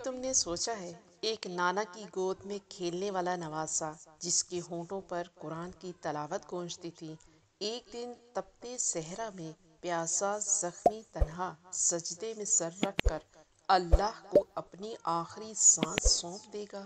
تم نے سوچا ہے ایک نانا کی گود میں کھیلنے والا نواسا جس کے ہونٹوں پر قرآن کی تلاوت گونجتی تھی، ایک دن تپتے صحرا میں پیاسا زخمی تنہا سجدے میں سر رکھ کر اللہ کو اپنی آخری سانس سونپ دے گا؟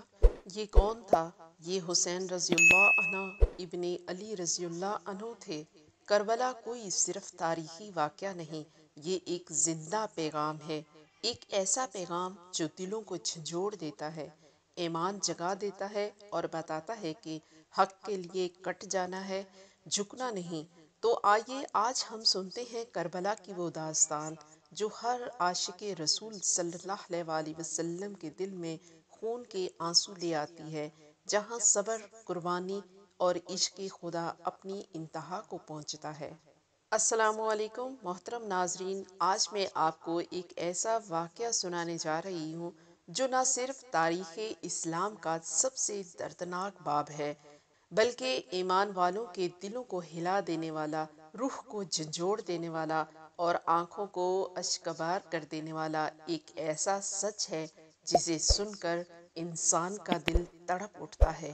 یہ کون تھا؟ یہ حسین رضی اللہ عنہ ابن علی رضی اللہ عنہ تھے۔ کربلا کوئی صرف تاریخی واقعہ نہیں، یہ ایک زندہ پیغام ہے، ایک ایسا پیغام جو دلوں کو جھنجھوڑ دیتا ہے، ایمان جگا دیتا ہے اور بتاتا ہے کہ حق کے لیے کٹ جانا ہے، جھکنا نہیں۔ تو آئیے آج ہم سنتے ہیں کربلا کی وہ داستان جو ہر عاشق رسول صلی اللہ علیہ وآلہ وسلم کے دل میں خون کے آنسو لے آتی ہے، جہاں صبر، قربانی اور عشق خدا اپنی انتہا کو پہنچتا ہے۔ السلام علیکم محترم ناظرین، آج میں آپ کو ایک ایسا واقعہ سنانے جا رہی ہوں جو نہ صرف تاریخ اسلام کا سب سے دردناک باب ہے، بلکہ ایمان والوں کے دلوں کو ہلا دینے والا، روح کو جھنجھوڑ دینے والا اور آنکھوں کو اشکبار کر دینے والا ایک ایسا سچ ہے جسے سن کر انسان کا دل تڑپ اٹھتا ہے۔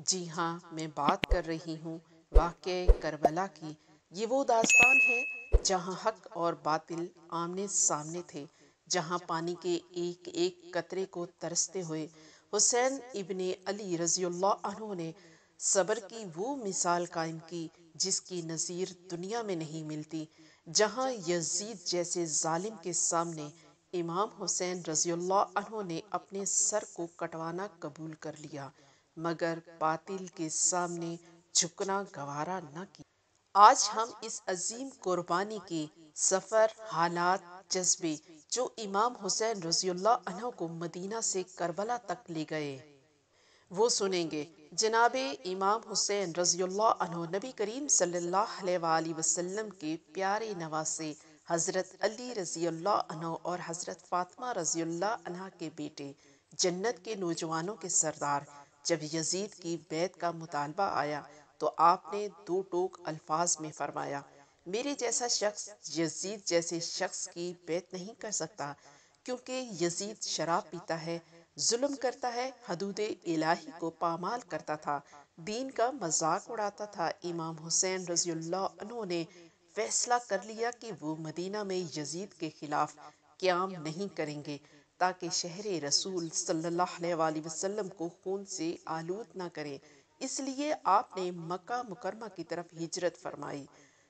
جی ہاں، میں بات کر رہی ہوں واقعہ کربلا کی۔ یہ وہ داستان ہے جہاں حق اور باطل آمنے سامنے تھے، جہاں پانی کے ایک ایک قطرے کو ترستے ہوئے حسین ابن علی رضی اللہ عنہ نے صبر کی وہ مثال قائم کی جس کی نظیر دنیا میں نہیں ملتی، جہاں یزید جیسے ظالم کے سامنے امام حسین رضی اللہ عنہ نے اپنے سر کو کٹوانا قبول کر لیا، مگر باطل کے سامنے جھکنا گوارا نہ کیا۔ آج ہم اس عظیم قربانی کے سفر، حالات، جذبے جو امام حسین رضی اللہ عنہ کو مدینہ سے کربلا تک لے گئے وہ سنیں گے۔ جناب امام حسین رضی اللہ عنہ نبی کریم صلی اللہ علیہ وآلہ وسلم کے پیارے نواسے، حضرت علی رضی اللہ عنہ اور حضرت فاطمہ رضی اللہ عنہ کے بیٹے، جنت کے نوجوانوں کے سردار۔ جب یزید کی بیعت کا مطالبہ آیا تو آپ نے دو ٹوک الفاظ میں فرمایا، میرے جیسا شخص یزید جیسے شخص کی بیعت نہیں کر سکتا، کیونکہ یزید شراب پیتا ہے، ظلم کرتا ہے، حدود الہی کو پامال کرتا تھا، دین کا مذاق اڑاتا تھا۔ امام حسین رضی اللہ عنہ نے فیصلہ کر لیا کہ وہ مدینہ میں یزید کے خلاف قیام نہیں کریں گے تاکہ شہر رسول صلی اللہ علیہ وآلہ وسلم کو خون سے آلود نہ کریں۔ اس لیے آپ نے مکہ مکرمہ کی طرف ہجرت فرمائی۔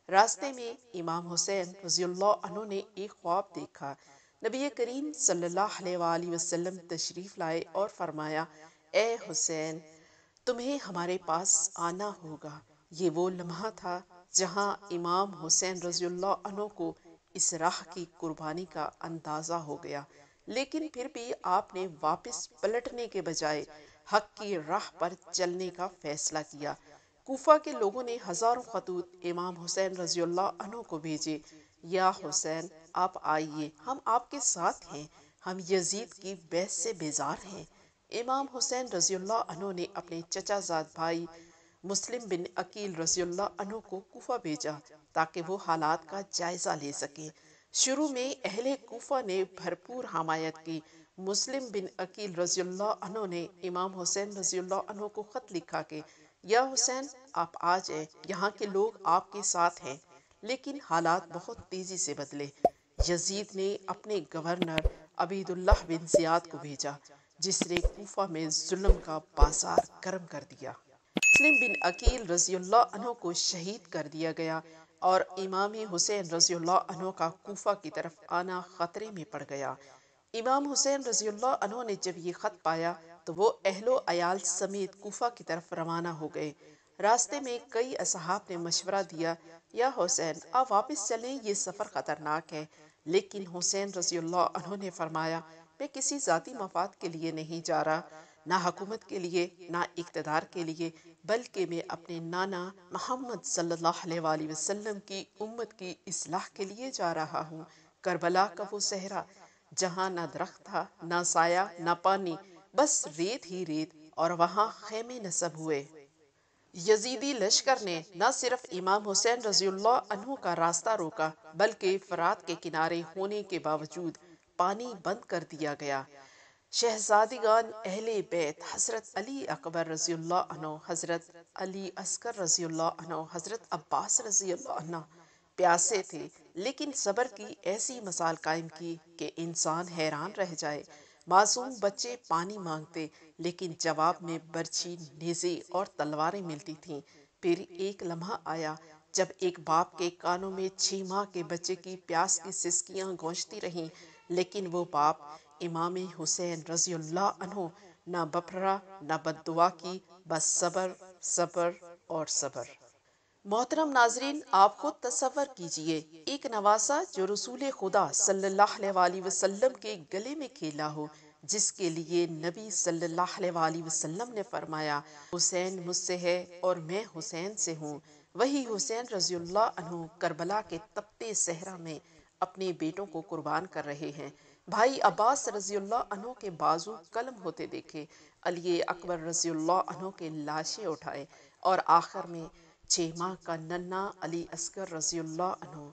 راستے میں امام حسین رضی اللہ عنہ نے ایک خواب دیکھا۔ نبی کریم صلی اللہ علیہ وآلہ وسلم تشریف لائے اور فرمایا، اے حسین، تمہیں ہمارے پاس آنا ہوگا۔ یہ وہ لمحہ تھا جہاں امام حسین رضی اللہ عنہ کو اس راہ کی قربانی کا اندازہ ہو گیا، لیکن پھر بھی آپ نے واپس پلٹنے کے بجائے حق کی راہ پر چلنے کا فیصلہ کیا۔ کوفہ کے لوگوں نے ہزاروں خطوط امام حسین رضی اللہ عنہ کو بھیجے، یا حسین آپ آئیے، ہم آپ کے ساتھ ہیں، ہم یزید کی بیعت سے بیزار ہیں۔ امام حسین رضی اللہ عنہ نے اپنے چچا زاد بھائی مسلم بن عقیل رضی اللہ عنہ کو کوفہ بھیجا تاکہ وہ حالات کا جائزہ لے سکیں۔ شروع میں اہل کوفہ نے بھرپور حمایت کی۔ مسلم بن عقیل رضی اللہ عنہ نے امام حسین رضی اللہ عنہ کو خط لکھا کہ یا حسین آپ آ جائیں، یہاں کے لوگ آپ کے ساتھ ہیں۔ لیکن حالات بہت تیزی سے بدلے۔ یزید نے اپنے گورنر عبید اللہ بن زیاد کو بھیجا، جس نے کوفہ میں ظلم کا بازار گرم کر دیا۔ مسلم بن عقیل رضی اللہ عنہ کو شہید کر دیا گیا اور امام حسین رضی اللہ عنہ کا کوفہ کی طرف آنا خطرے میں پڑ گیا۔ امام حسین رضی اللہ عنہ نے جب یہ خط پایا تو وہ اہل و عیال سمیت کوفہ کی طرف روانہ ہو گئے۔ راستے میں کئی اصحاب نے مشورہ دیا، یا حسین آپ واپس چلیں، یہ سفر خطرناک ہے۔ لیکن حسین رضی اللہ عنہ نے فرمایا، میں کسی ذاتی مفاد کے لیے نہیں جا رہا، نہ حکومت کے لیے، نہ اقتدار کے لیے، بلکہ میں اپنے نانا محمد صلی اللہ علیہ وآلہ وسلم کی امت کی اصلاح کے لیے جا رہا ہوں۔ کربلا کا وہ صحرا جہاں نہ درخت تھا، نہ سایہ، نہ پانی، بس ریت ہی ریت، اور وہاں خیمے نصب ہوئے۔ یزیدی لشکر نے نہ صرف امام حسین رضی اللہ عنہ کا راستہ روکا بلکہ فرات کے کنارے ہونے کے باوجود پانی بند کر دیا گیا۔ شہزادگان اہل بیت حضرت علی اکبر رضی اللہ عنہ، حضرت علی اصغر رضی اللہ عنہ، حضرت عباس رضی اللہ عنہ پیاسے تھے، لیکن صبر کی ایسی مثال قائم کی کہ انسان حیران رہ جائے۔ معصوم بچے پانی مانگتے، لیکن جواب میں برچھی، نیزے اور تلواریں ملتی تھیں۔ پھر ایک لمحہ آیا جب ایک باپ کے کانوں میں 6 ماہ کے بچے کی پیاس کی سسکیاں گونجتی رہیں، لیکن وہ باپ امام حسین رضی اللہ عنہ نہ بپھرا نہ بد دعا کی، بس صبر، صبر اور صبر۔ محترم ناظرین، آپ خود تصور کیجئے ایک نواسہ جو رسول خدا صلی اللہ علیہ وآلہ وسلم کے گلے میں کھیلا ہو، جس کے لیے نبی صلی اللہ علیہ وآلہ وسلم نے فرمایا، حسین مجھ سے ہے اور میں حسین سے ہوں۔ وہی حسین رضی اللہ عنہ کربلا کے تپتے صحرا میں اپنے بیٹوں کو قربان کر رہے ہیں۔ بھائی عباس رضی اللہ عنہ کے بازو قلم ہوتے دیکھے، علی اکبر رضی اللہ عنہ کے لاشیں اٹھائے، اور آخر میں 6 ماہ کا ننھا علی اصغر رضی اللہ عنہ۔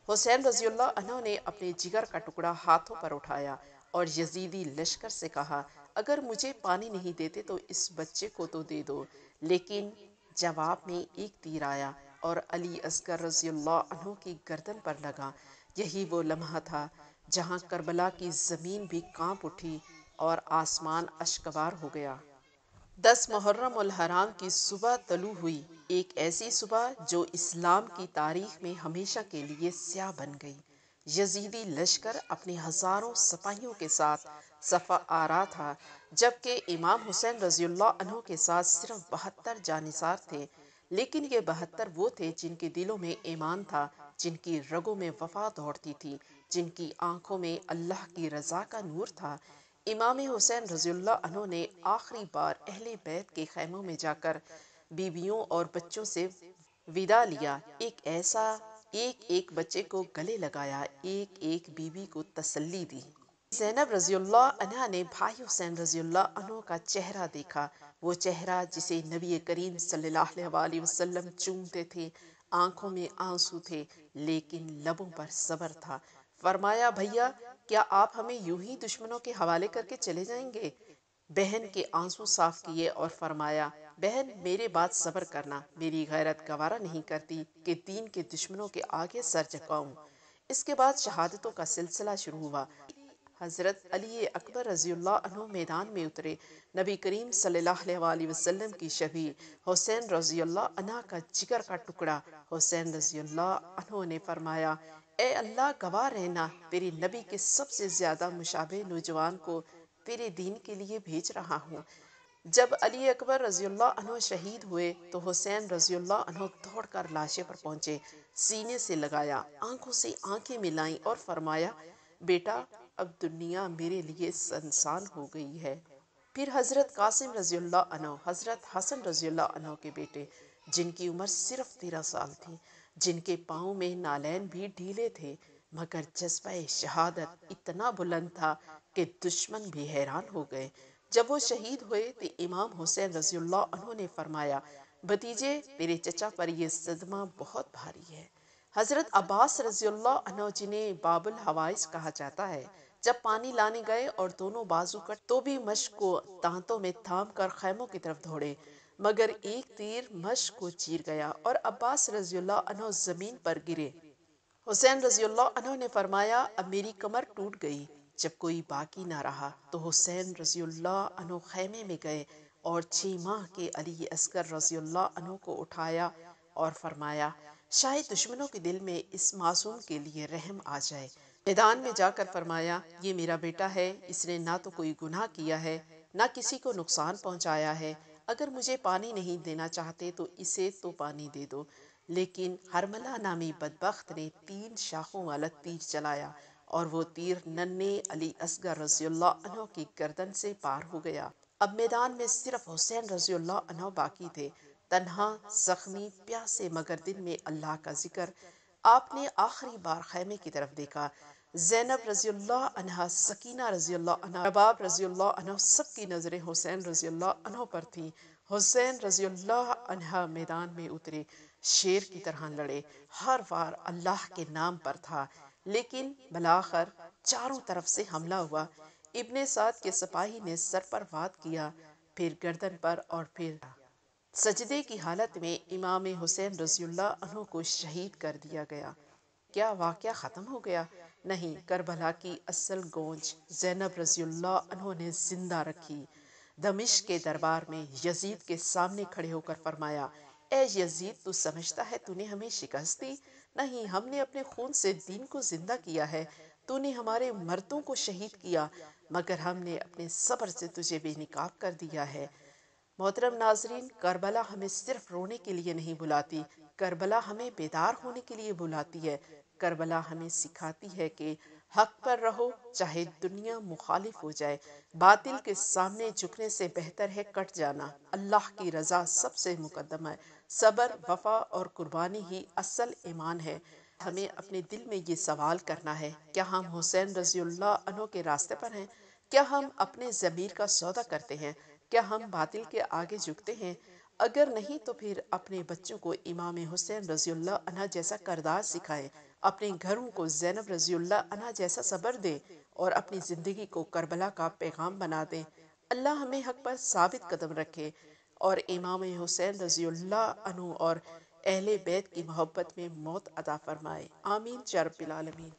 حسین رضی اللہ عنہ نے اپنے جگر کا ٹکڑا ہاتھوں پر اٹھایا اور یزیدی لشکر سے کہا، اگر مجھے پانی نہیں دیتے تو اس بچے کو تو دے دو۔ لیکن جواب میں ایک تیر آیا اور علی اصغر رضی اللہ عنہ کی گردن پر لگا۔ یہی وہ لمحہ تھا جہاں کربلا کی زمین بھی کانپ اٹھی اور آسمان اشکبار ہو گیا۔ 10 محرم الحرام کی صبح طلوع ہوئی، ایک ایسی صبح جو اسلام کی تاریخ میں ہمیشہ کے لیے سیاہ بن گئی۔ یزیدی لشکر اپنے ہزاروں سپاہیوں کے ساتھ صفا آرا تھا، جبکہ امام حسین رضی اللہ عنہ کے ساتھ صرف 72 جانثار تھے، لیکن یہ 72 وہ تھے جن کے دلوں میں ایمان تھا، جن کی رگوں میں وفا دوڑتی تھی، جن کی آنکھوں میں اللہ کی رضا کا نور تھا۔ امام حسین رضی اللہ عنہ نے آخری بار اہل بیت کے خیموں میں جا کر بیویوں اور بچوں سے وداع لیا، ایک ایک بچے کو گلے لگایا، ایک ایک بیوی کو تسلی دی۔ زینب رضی اللہ عنہ نے بھائی حسین رضی اللہ عنہ کا چہرہ دیکھا، وہ چہرہ جسے نبی کریم صلی اللہ علیہ وآلہ وسلم چومتے تھے۔ آنکھوں میں آنسو تھے، لیکن لبوں پر صبر تھا۔ فرمایا، بھیا کیا آپ ہمیں یوں ہی دشمنوں کے حوالے کر کے چلے جائیں گے؟ بہن کے آنسو صاف کیے اور فرمایا، بہن میرے بات صبر کرنا، میری غیرت گوارا نہیں کرتی کہ دین کے دشمنوں کے آگے سر جھکاؤں۔ اس کے بعد شہادتوں کا سلسلہ شروع ہوا۔ حضرت علی اکبر رضی اللہ عنہ میدان میں اترے۔ نبی کریم صلی اللہ علیہ وآلہ وسلم کی شبیہ حسین رضی اللہ عنہ کا جگر کا ٹکڑا حسین رضی اللہ عنہ نے فرمایا، اے اللہ گواہ رہنا، تیرے نبی کے سب سے زیادہ مشابہ نوجوان کو تیرے دین کے لیے بھیج رہا ہوں۔ جب علی اکبر رضی اللہ عنہ شہید ہوئے تو حسین رضی اللہ عنہ دوڑ کر لاشے پر پہنچے، سینے سے لگایا، آنکھوں سے آنکھیں ملائیں اور فرمایا، بیٹا اب دنیا میرے لیے سنسان ہو گئی ہے۔ پھر حضرت قاسم رضی اللہ عنہ، حضرت حسن رضی اللہ عنہ کے بیٹے، جن کی عمر صرف 13 سال تھی، جن کے پاؤں میں نالین بھی ڈھیلے تھے، مگر جذبہ شہادت اتنا بلند تھا کہ دشمن بھی حیران ہو گئے۔ جب وہ شہید ہوئے تو امام حسین رضی اللہ عنہ نے فرمایا، بھتیجے تیرے چچا پر یہ صدمہ بہت بھاری ہے۔ حضرت عباس رضی اللہ عنہ، جنہیں باب الحوائج کہا جاتا ہے، جب پانی لانے گئے اور دونوں بازو کٹ تو بھی مشک کو دانتوں میں تھام کر خیموں کی طرف دوڑے، مگر ایک تیر مشک کو چیر گیا اور عباس رضی اللہ عنہ زمین پر گرے۔ حسین رضی اللہ عنہ نے فرمایا، اب میری کمر ٹوٹ گئی۔ جب کوئی باقی نہ رہا تو حسین رضی اللہ عنہ خیمے میں گئے اور 6 ماہ کے علی اصغر رضی اللہ عنہ کو اٹھایا اور فرمایا، شاید دشمنوں کے دل میں اس معصوم کے لیے رحم آ جائے۔ میدان میں جا کر فرمایا، یہ میرا بیٹا ہے، اس نے نہ تو کوئی گناہ کیا ہے نہ کسی کو نقصان پہنچایا ہے، اگر مجھے پانی نہیں دینا چاہتے تو اسے تو پانی دے دو۔ لیکن حرملہ نامی بدبخت نے 3 شاخوں والا تیر چلایا اور وہ تیر ننھے علی اصغر رضی اللہ عنہ کی گردن سے پار ہو گیا۔ اب میدان میں صرف حسین رضی اللہ عنہ باقی تھے، تنہا، زخمی، پیاسے، مگر دل میں اللہ کا ذکر۔ آپ نے آخری بار خیمے کی طرف دیکھا۔ زینب رضی اللہ عنہ، سکینہ رضی اللہ عنہ، رباب رضی اللہ عنہ، سب کی نظریں حسین رضی اللہ عنہ پر تھیں۔ حسین رضی اللہ عنہ میدان میں اترے، شیر کی طرح لڑے، ہر وار اللہ کے نام پر تھا، لیکن بالآخر چاروں طرف سے حملہ ہوا۔ ابن سعد کے سپاہی نے سر پر وار کیا، پھر گردن پر اور پھر سجدے کی حالت میں امام حسین رضی اللہ عنہ کو شہید کر دیا گیا۔ کیا واقعہ ختم ہو گیا؟ نہیں، کربلا کی اصل گونج زینب رضی اللہ عنہ نے زندہ رکھی۔ دمشق کے دربار میں یزید کے سامنے کھڑے ہو کر فرمایا، اے یزید، تو سمجھتا ہے تو نے ہمیں شکست دی؟ نہیں، ہم نے اپنے خون سے دین کو زندہ کیا ہے۔ تو نے ہمارے مردوں کو شہید کیا، مگر ہم نے اپنے صبر سے تجھے بے نقاب کر دیا ہے۔ محترم ناظرین، کربلا ہمیں صرف رونے کے لیے نہیں بلاتی، کربلا ہمیں بیدار ہونے کے لیے بلاتی ہے۔ کربلا ہمیں سکھاتی ہے کہ حق پر رہو، چاہے دنیا مخالف ہو جائے۔ باطل کے سامنے جھکنے سے بہتر ہے کٹ جانا۔ اللہ کی رضا سب سے مقدم ہے۔ صبر، وفا اور قربانی ہی اصل ایمان ہے۔ ہمیں اپنے دل میں یہ سوال کرنا ہے، کیا ہم حسین رضی اللہ عنہ کے راستے پر ہیں؟ کیا ہم اپنے ضمیر کا سودا کرتے ہیں؟ کیا ہم باطل کے آگے جھکتے ہیں؟ اگر نہیں تو پھر اپنے بچوں کو امام حسین رضی اللہ عنہ جیسا کردار سکھائیں، اپنے گھروں کو زینب رضی اللہ عنہ جیسا صبر دیں، اور اپنی زندگی کو کربلا کا پیغام بنا دیں۔ اللہ ہمیں حق پر ثابت قدم رکھے اور امام حسین رضی اللہ عنہ اور اہل بیت کی محبت میں موت عطا فرمائے۔ آمین یا رب العالمین۔